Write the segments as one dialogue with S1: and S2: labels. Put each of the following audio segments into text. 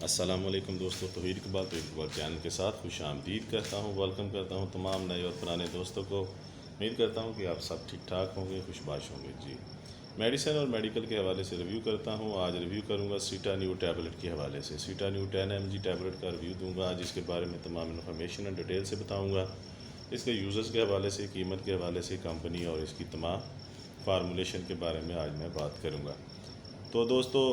S1: السلام علیکم دوستو، توحید اقبال چینل کے ساتھ خوش آمدید کرتا ہوں، ویلکم کرتا ہوں تمام نئے اور پرانے دوستوں کو۔ امید کرتا ہوں کہ آپ سب ٹھیک ٹھاک ہوں گے، خوش باش ہوں گے۔ جی، میڈیسن اور میڈیکل کے حوالے سے ریویو کرتا ہوں۔ آج ریویو کروں گا سیٹانیو ٹیبلٹ کے حوالے سے۔ سیٹانیو 10 mg ٹیبلٹ کا ریویو دوں گا، جس کے بارے میں تمام انفارمیشن اور ڈیٹیل سے بتاؤں گا۔ اس کے یوزرز کے حوالے سے، قیمت کے حوالے سے، کمپنی اور اس کی تمام فارمولیشن کے بارے میں آج میں بات کروں گا۔ تو دوستو،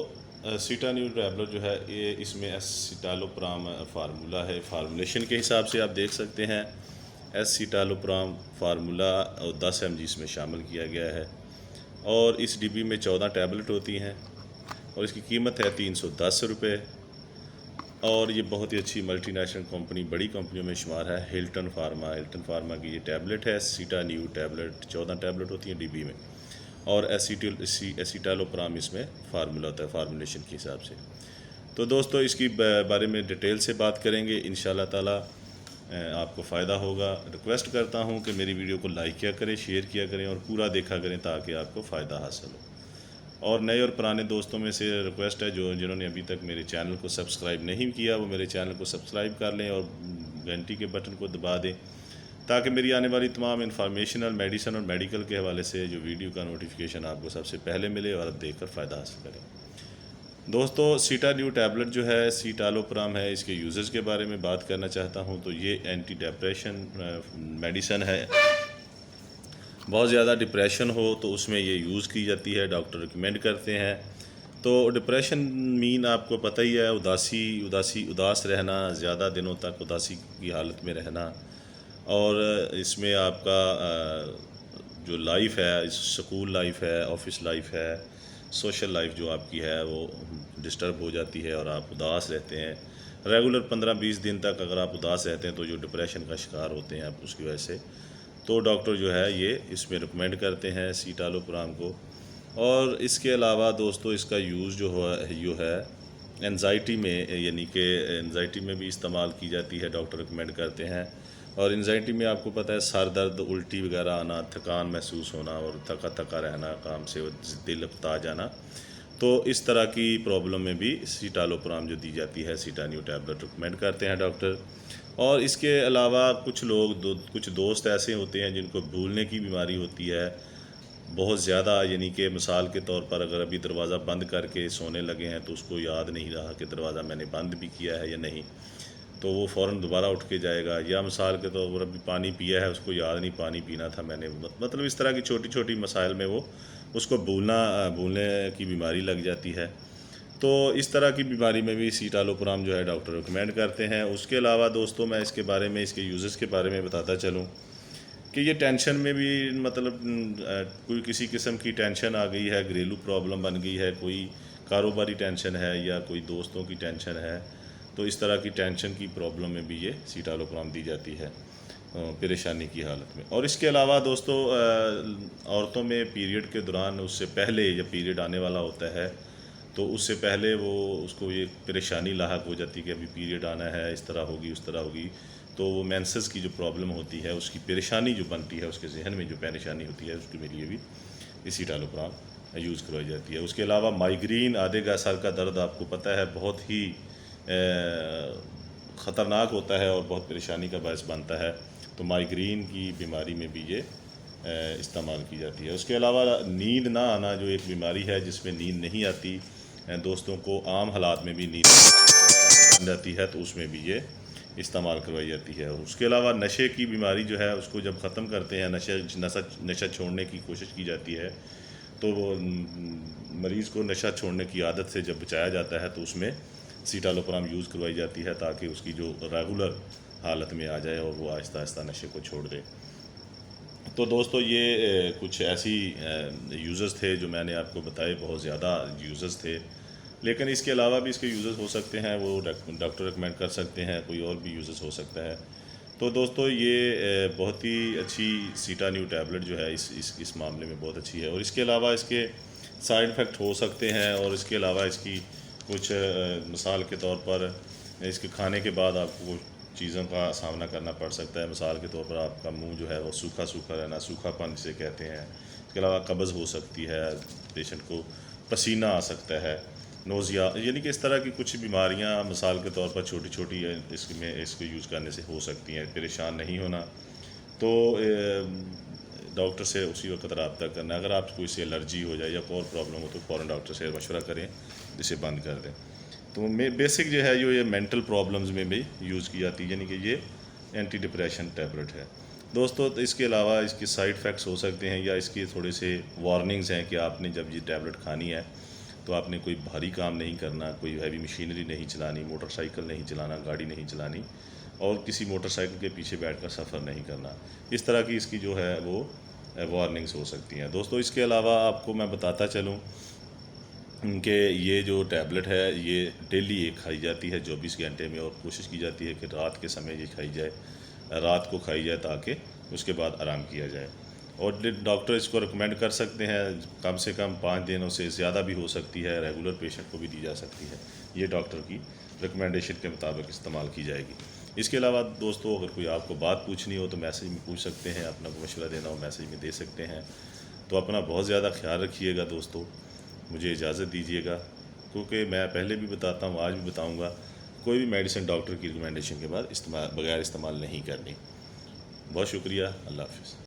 S1: سیٹانیو ٹیبلٹ جو ہے یہ اس میں ایسیٹالوپرام فارمولا ہے۔ فارمولیشن کے حساب سے آپ دیکھ سکتے ہیں ایسیٹالوپرام فارمولا 10 mg اس میں شامل کیا گیا ہے، اور اس ڈبی میں 14 ٹیبلٹ ہوتی ہیں، اور اس کی قیمت ہے 310 روپے۔ اور یہ بہت ہی اچھی ملٹی نیشنل کمپنی، بڑی کمپنیوں میں شمار ہے، ہلٹن فارما کی یہ ٹیبلٹ ہے۔ سیٹانیو ٹیبلٹ 14 ٹیبلٹ ہوتی ہیں ڈبی میں، اور ایسیٹالوپرام اس میں فارمولا ہوتا ہے فارمولیشن کے حساب سے۔ تو دوستو، اس کی بارے میں ڈیٹیل سے بات کریں گے انشاءاللہ تعالی، آپ کو فائدہ ہوگا۔ ریکویسٹ کرتا ہوں کہ میری ویڈیو کو لائک کیا کریں، شیئر کیا کریں اور پورا دیکھا کریں تاکہ آپ کو فائدہ حاصل ہو۔ اور نئے اور پرانے دوستوں میں سے ریکویسٹ ہے جنہوں نے ابھی تک میرے چینل کو سبسکرائب نہیں کیا، وہ میرے چینل کو سبسکرائب کر لیں اور گھنٹی کے بٹن کو دبا دیں تاکہ میری آنے والی تمام انفارمیشنل، میڈیسن اور میڈیکل کے حوالے سے جو ویڈیو کا نوٹیفیکیشن آپ کو سب سے پہلے ملے اور آپ دیکھ کر فائدہ حاصل کریں۔ دوستو، سیٹانیو ٹیبلٹ جو ہے سیٹالوپرام ہے، اس کے یوزز کے بارے میں بات کرنا چاہتا ہوں۔ تو یہ اینٹی ڈپریشن میڈیسن ہے۔ بہت زیادہ ڈپریشن ہو تو اس میں یہ یوز کی جاتی ہے، ڈاکٹر ریکمینڈ کرتے ہیں۔ تو ڈپریشن مین آپ کو پتہ ہی ہے، اداس رہنا، زیادہ دنوں تک اداسی کی حالت میں رہنا، اور اس میں آپ کا جو لائف ہے، سکول لائف ہے، آفس لائف ہے، سوشل لائف جو آپ کی ہے وہ ڈسٹرب ہو جاتی ہے اور آپ اداس رہتے ہیں ریگولر 15-20 دن تک۔ اگر آپ اداس رہتے ہیں تو جو ڈپریشن کا شکار ہوتے ہیں آپ اس کی وجہ سے، تو ڈاکٹر جو ہے یہ اس میں ریکمینڈ کرتے ہیں سیٹالوپرام کو۔ اور اس کے علاوہ دوستو، اس کا یوز جو ہے انزائٹی میں، یعنی کہ انزائٹی میں بھی استعمال کی جاتی ہے، ڈاکٹر ریکمینڈ کرتے ہیں۔ اور انزائٹی میں آپ کو پتہ ہے سر درد، الٹی وغیرہ آنا، تھکان محسوس ہونا اور تھکا رہنا، کام سے دل اکتا جانا، تو اس طرح کی پرابلم میں بھی سیٹالوپرام جو دی جاتی ہے، سیٹانیو ٹیبلٹ ریکمینڈ کرتے ہیں ڈاکٹر۔ اور اس کے علاوہ کچھ دوست ایسے ہوتے ہیں جن کو بھولنے کی بیماری ہوتی ہے بہت زیادہ، یعنی کہ مثال کے طور پر اگر ابھی دروازہ بند کر کے سونے لگے ہیں تو اس کو یاد نہیں رہا کہ دروازہ میں نے بند بھی کیا ہے یا نہیں، تو وہ فوراً دوبارہ اٹھ کے جائے گا۔ یا مثال کے طور پر ابھی پانی پیا ہے، اس کو یاد نہیں پانی پینا تھا میں نے، مطلب اس طرح کی چھوٹی چھوٹی مسائل میں وہ اس کو بھولنے کی بیماری لگ جاتی ہے۔ تو اس طرح کی بیماری میں بھی سیٹالوپرام جو ہے ڈاکٹر ریکمینڈ کرتے ہیں۔ اس کے علاوہ دوستوں، میں اس کے بارے میں، اس کے یوزز کے بارے میں بتاتا چلوں کہ یہ ٹینشن میں بھی، مطلب کوئی کسی قسم کی ٹینشن آ گئی ہے، گھریلو پرابلم بن گئی ہے، کوئی کاروباری ٹینشن ہے یا کوئی دوستوں کی ٹینشن ہے، تو اس طرح کی ٹینشن کی پرابلم میں بھی یہ سیٹالوپرام دی جاتی ہے پریشانی کی حالت میں۔ اور اس کے علاوہ دوستو، عورتوں میں پیریڈ کے دوران، اس سے پہلے جب پیریڈ آنے والا ہوتا ہے تو اس سے پہلے اس کو یہ پریشانی لاحق ہو جاتی کہ ابھی پیریڈ آنا ہے، اس طرح ہوگی، اس طرح ہوگی، تو وہ مینسز کی جو پرابلم ہوتی ہے، اس کی پریشانی جو بنتی ہے، اس کے ذہن میں جو پریشانی ہوتی ہے، اس کے لیے بھی سیٹالوپرام یوز کروائی جاتی ہے۔ اس کے علاوہ مائیگرین، آدھے کا سر کا درد، آپ کو پتہ ہے بہت ہی خطرناک ہوتا ہے اور بہت پریشانی کا باعث بنتا ہے، تو مائیگرین کی بیماری میں بھی یہ استعمال کی جاتی ہے۔ اس کے علاوہ نیند نہ آنا، جو ایک بیماری ہے جس میں نیند نہیں آتی، دوستوں کو عام حالات میں بھی نیند بن جاتی ہے، تو اس میں بھی یہ استعمال کروائی جاتی ہے۔ اور اس کے علاوہ نشے کی بیماری جو ہے، اس کو جب ختم کرتے ہیں، نشہ چھوڑنے کی کوشش کی جاتی ہے، تو وہ مریض کو نشہ چھوڑنے کی عادت سے جب بچایا جاتا ہے تو اس میں سیٹالوپرام یوز کروائی جاتی ہے تاکہ اس کی جو ریگولر حالت میں آ جائے اور وہ آہستہ آہستہ نشے کو چھوڑ دے۔ تو دوستو، یہ کچھ ایسی یوزز تھے جو میں نے آپ کو بتائے، بہت زیادہ یوزز تھے، لیکن اس کے علاوہ بھی اس کے یوزز ہو سکتے ہیں، وہ ڈاکٹر ریکمینڈ کر سکتے ہیں، کوئی اور بھی یوزز ہو سکتا ہے۔ تو دوستو، یہ بہت ہی اچھی سیٹانیو ٹیبلٹ جو ہے اس معاملے میں بہت اچھی ہے۔ اور اس کے علاوہ اس کے سائیڈ افیکٹ ہو سکتے ہیں، اور اس کے علاوہ اس کی کچھ مثال کے طور پر اس کے کھانے کے بعد آپ کو چیزوں کا سامنا کرنا پڑ سکتا ہے۔ مثال کے طور پر آپ کا منہ جو ہے وہ سوکھا رہنا، سوکھا پن جسے کہتے ہیں۔ اس کے علاوہ قبض ہو سکتی ہے، پیشنٹ کو پسینہ آ سکتا ہے، نوزیا، یعنی کہ اس طرح کی کچھ بیماریاں مثال کے طور پر چھوٹی چھوٹی اس کو یوز کرنے سے ہو سکتی ہیں. پریشان نہیں ہونا، تو ڈاکٹر سے اسی وقت رابطہ کرنا. اگر آپ کو اس سے الرجی ہو جائے یا اور پرابلم ہو تو فوراً ڈاکٹر سے مشورہ کریں، اسے بند کر دیں. تو بیسک جو ہے یہ مینٹل پرابلمز میں بھی یوز کی جاتی ہے، یعنی کہ یہ اینٹی ڈپریشن ٹیبلٹ ہے دوستو. تو اس کے علاوہ اس کے سائیڈ افیکٹس ہو سکتے ہیں یا اس کے تھوڑے سے وارننگز ہیں کہ آپ نے جب یہ ٹیبلٹ کھانی ہے تو آپ نے کوئی بھاری کام نہیں کرنا، کوئی ہیوی مشینری نہیں چلانی، موٹر سائیکل نہیں چلانا، گاڑی نہیں چلانی، اور کسی موٹر سائیکل کے پیچھے بیٹھ کر سفر نہیں کرنا. اس طرح کی اس کی جو ہے وہ وارننگز ہو سکتی ہیں دوستو. اس کے علاوہ آپ کو میں بتاتا چلوں کہ یہ جو ٹیبلٹ ہے یہ ڈیلی ایک کھائی جاتی ہے 24 گھنٹے میں، اور کوشش کی جاتی ہے کہ رات کے سمے یہ کھائی جائے، رات کو کھائی جائے تاکہ اس کے بعد آرام کیا جائے. اور ڈاکٹر اس کو ریکمینڈ کر سکتے ہیں کم سے کم 5 دنوں سے زیادہ بھی ہو سکتی ہے، ریگولر پیشنٹ کو بھی دی جا سکتی ہے. یہ ڈاکٹر کی ریکمینڈیشن کے مطابق استعمال کی جائے گی. اس کے علاوہ دوستو اگر کوئی آپ کو بات پوچھنی ہو تو میسیج میں پوچھ سکتے ہیں، اپنا کوئی مشورہ دینا ہو میسیج میں دے سکتے ہیں. تو اپنا بہت زیادہ خیال رکھیے گا دوستو، مجھے اجازت دیجیے گا، کیونکہ میں پہلے بھی بتاتا ہوں آج بھی بتاؤں گا، کوئی بھی میڈیسن ڈاکٹر کی ریکمینڈیشن کے بعد بغیر استعمال نہیں کرنی. بہت شکریہ، اللہ حافظ.